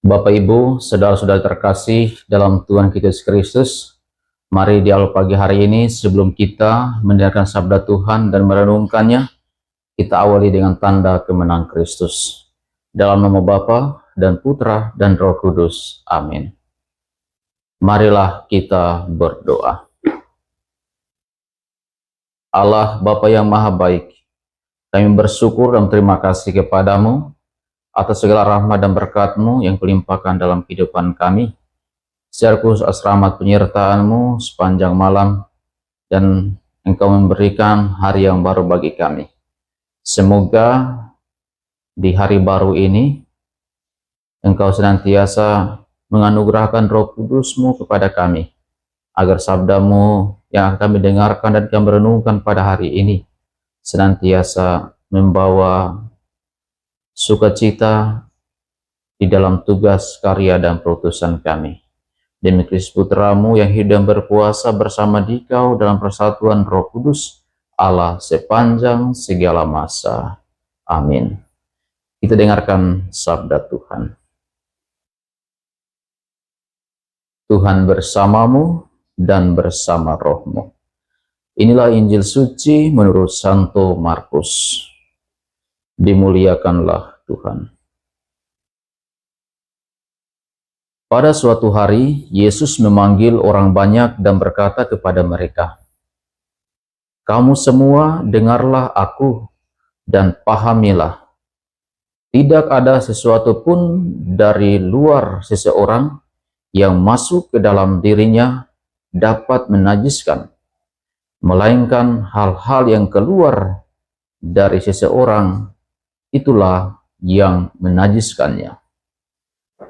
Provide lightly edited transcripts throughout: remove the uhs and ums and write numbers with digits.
Bapak Ibu, saudara-saudara terkasih dalam Tuhan kita Yesus Kristus, mari di awal pagi hari ini sebelum kita mendengarkan sabda Tuhan dan merenungkannya, kita awali dengan tanda kemenangan Kristus. Dalam nama Bapa dan Putra dan Roh Kudus. Amin. Marilah kita berdoa. Allah Bapa yang Maha Baik, kami bersyukur dan terima kasih kepadamu atas segala rahmat dan berkat-Mu yang kulimpahkan dalam kehidupan kami. Secara khusus atas rahmat penyertaan-Mu sepanjang malam, dan Engkau memberikan hari yang baru bagi kami. Semoga di hari baru ini Engkau senantiasa menganugerahkan Roh Kudus-Mu kepada kami, agar sabda-Mu yang akan kami dengarkan dan kami renungkan pada hari ini senantiasa membawa sukacita di dalam tugas, karya, dan perutusan kami. Demi Kristus Putra-Mu yang hidup dan berpuasa bersama Dikau dalam persatuan Roh Kudus, Allah sepanjang segala masa. Amin. Kita dengarkan sabda Tuhan. Tuhan bersamamu dan bersama rohmu. Inilah Injil suci menurut Santo Markus. Dimuliakanlah Tuhan. Pada suatu hari, Yesus memanggil orang banyak dan berkata kepada mereka, "Kamu semua dengarlah aku dan pahamilah. Tidak ada sesuatu pun dari luar seseorang yang masuk ke dalam dirinya dapat menajiskan, melainkan hal-hal yang keluar dari seseorang itulah yang menajiskannya.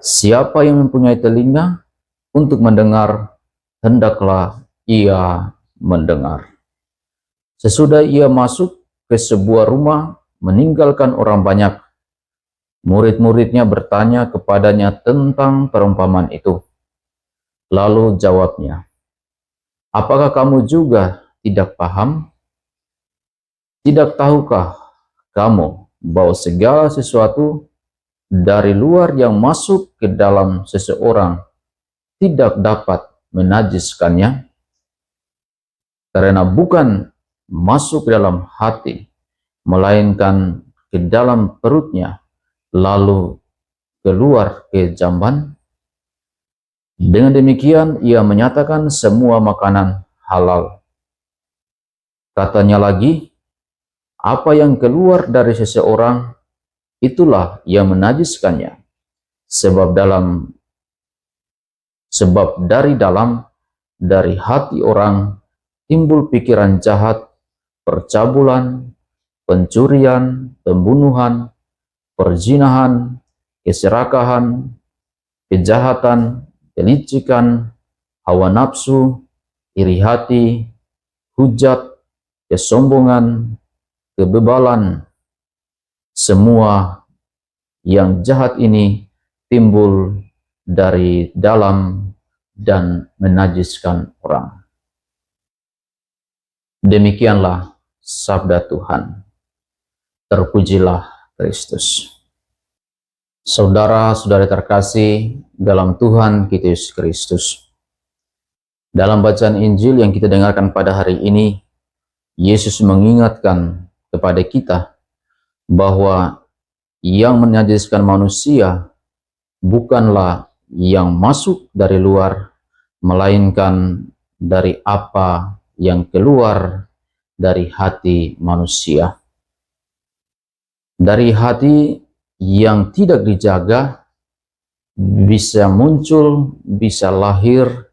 Siapa yang mempunyai telinga untuk mendengar, hendaklah ia mendengar." Sesudah ia masuk ke sebuah rumah, meninggalkan orang banyak, murid-muridnya bertanya kepadanya tentang perumpamaan itu. Lalu jawabnya, "Apakah kamu juga tidak paham? Tidak tahukah kamu bahwa segala sesuatu dari luar yang masuk ke dalam seseorang tidak dapat menajiskannya? Karena bukan masuk ke dalam hati, melainkan ke dalam perutnya, lalu keluar ke jamban." Dengan demikian ia menyatakan semua makanan halal. Katanya lagi, "Apa yang keluar dari seseorang, itulah yang menajiskannya. Sebab dari dalam, dari hati orang, timbul pikiran jahat, percabulan, pencurian, pembunuhan, perzinahan, keserakahan, kejahatan, kelicikan, hawa nafsu, iri hati, hujat, kesombongan, kebebalan. Semua yang jahat ini timbul dari dalam dan menajiskan orang." Demikianlah sabda Tuhan. Terpujilah Kristus. Saudara-saudari terkasih dalam Tuhan kita Yesus Kristus, dalam bacaan Injil yang kita dengarkan pada hari ini, Yesus mengingatkan kepada kita bahwa yang menajiskan manusia bukanlah yang masuk dari luar, melainkan dari apa yang keluar dari hati manusia. Dari hati yang tidak dijaga, bisa muncul, bisa lahir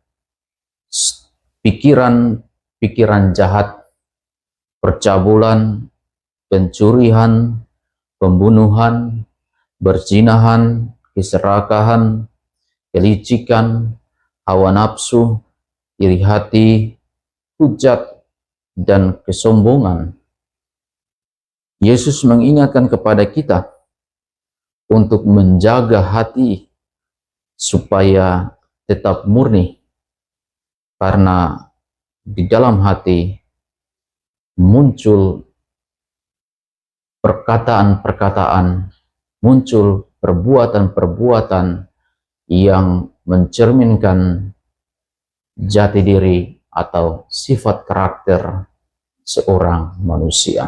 pikiran jahat, percabulan, pencurian, pembunuhan, berzinahan, keserakahan, kelicikan, hawa nafsu, iri hati, hujat, dan kesombongan. Yesus mengingatkan kepada kita untuk menjaga hati supaya tetap murni, karena di dalam hati muncul perkataan-perkataan, muncul perbuatan-perbuatan yang mencerminkan jati diri atau sifat karakter seorang manusia.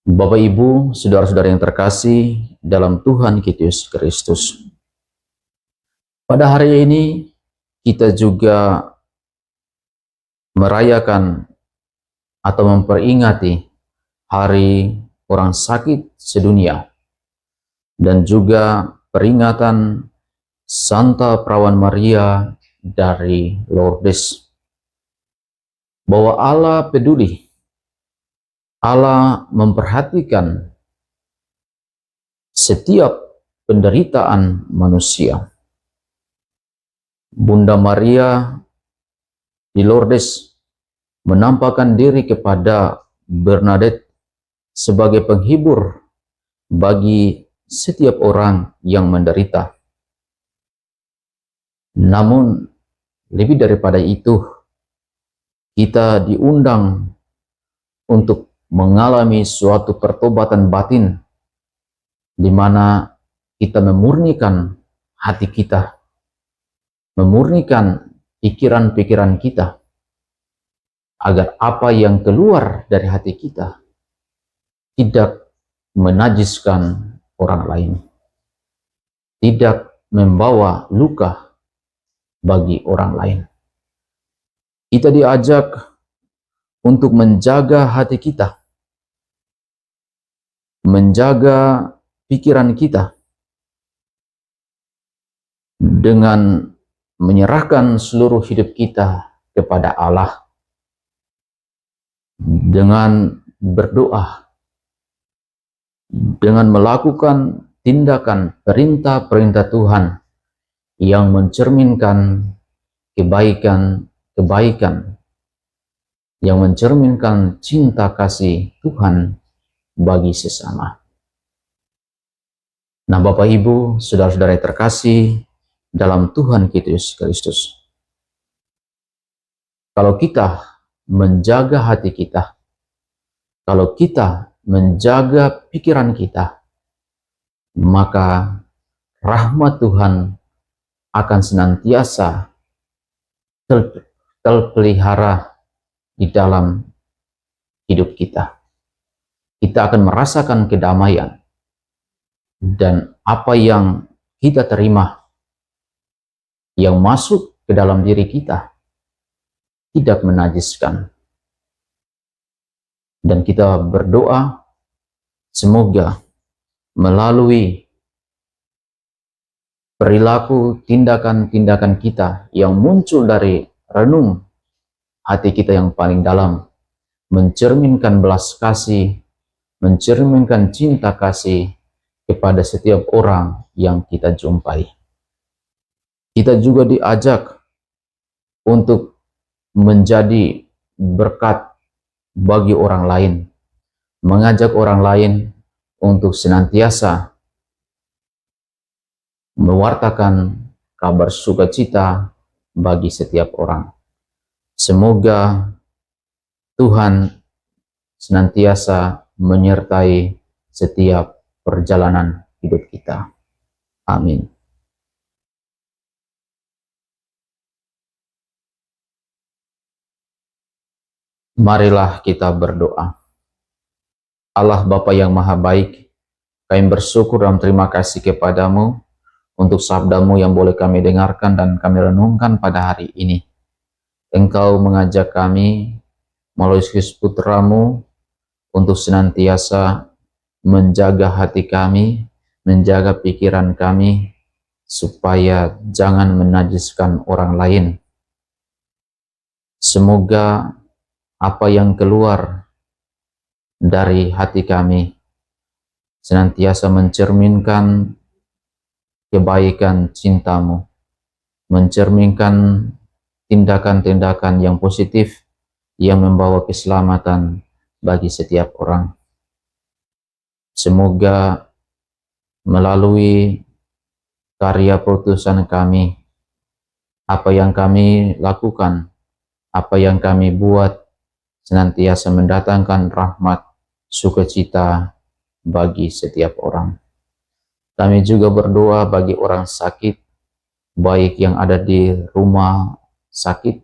Bapak, Ibu, saudara-saudara yang terkasih dalam Tuhan kita Yesus Kristus. Pada hari ini kita juga merayakan atau memperingati Hari Orang Sakit Sedunia dan juga peringatan Santa Perawan Maria dari Lourdes, bahwa Allah peduli, Allah memperhatikan setiap penderitaan manusia. Bunda Maria di Lourdes menampakkan diri kepada Bernadette sebagai penghibur bagi setiap orang yang menderita. Namun, lebih daripada itu, kita diundang untuk mengalami suatu pertobatan batin, di mana kita memurnikan hati kita, memurnikan pikiran-pikiran kita, agar apa yang keluar dari hati kita tidak menajiskan orang lain, tidak membawa luka bagi orang lain. Kita diajak untuk menjaga hati kita, menjaga pikiran kita, dengan menyerahkan seluruh hidup kita kepada Allah, dengan berdoa, dengan melakukan tindakan perintah-perintah Tuhan yang mencerminkan kebaikan, yang mencerminkan cinta kasih Tuhan bagi sesama. Nah, Bapak, Ibu, saudara-saudara yang terkasih dalam Tuhan kita Yesus Kristus, kalau kita menjaga hati kita, kalau kita menjaga pikiran kita, maka rahmat Tuhan akan senantiasa terpelihara di dalam hidup kita. Kita akan merasakan kedamaian, dan apa yang kita terima, yang masuk ke dalam diri kita, tidak menajiskan. Dan kita berdoa, semoga melalui perilaku tindakan-tindakan kita yang muncul dari renung hati kita yang paling dalam, mencerminkan belas kasih, mencerminkan cinta kasih kepada setiap orang yang kita jumpai. Kita juga diajak untuk menjadi berkat bagi orang lain, mengajak orang lain untuk senantiasa mewartakan kabar sukacita bagi setiap orang. Semoga Tuhan senantiasa menyertai setiap perjalanan hidup kita. Amin. Marilah kita berdoa. Allah Bapa yang Maha Baik, kami bersyukur dan terima kasih kepadamu untuk sabdamu yang boleh kami dengarkan dan kami renungkan pada hari ini. Engkau mengajak kami melalui Kristus Putramu untuk senantiasa menjaga hati kami, menjaga pikiran kami, supaya jangan menajiskan orang lain. Semoga apa yang keluar dari hati kami senantiasa mencerminkan kebaikan cintamu, mencerminkan tindakan-tindakan yang positif yang membawa keselamatan bagi setiap orang. Semoga melalui karya putusan kami, apa yang kami lakukan, apa yang kami buat, senantiasa mendatangkan rahmat, sukacita bagi setiap orang. Kami juga berdoa bagi orang sakit, baik yang ada di rumah sakit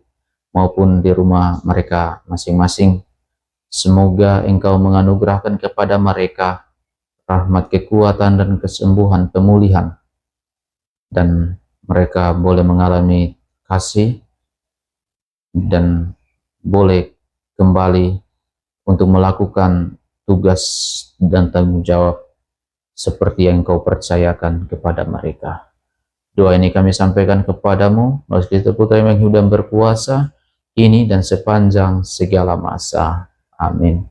maupun di rumah mereka masing-masing. Semoga Engkau menganugerahkan kepada mereka rahmat, kekuatan, dan kesembuhan, pemulihan, dan mereka boleh mengalami kasih dan boleh kembali untuk melakukan tugas dan tanggung jawab seperti yang Engkau percayakan kepada mereka. Doa ini kami sampaikan kepadamu, melalui Kristus Putra yang hidup dan berkuasa, kini dan sepanjang segala masa. Amin.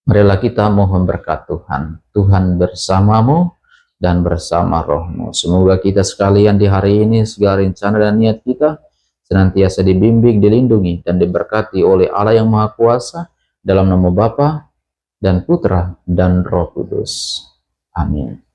Marilah kita mohon berkat Tuhan. Tuhan bersamamu dan bersama rohmu. Semoga kita sekalian di hari ini, segala rencana dan niat kita senantiasa dibimbing, dilindungi, dan diberkati oleh Allah yang Maha Kuasa, dalam nama Bapa dan Putra dan Roh Kudus. Amin.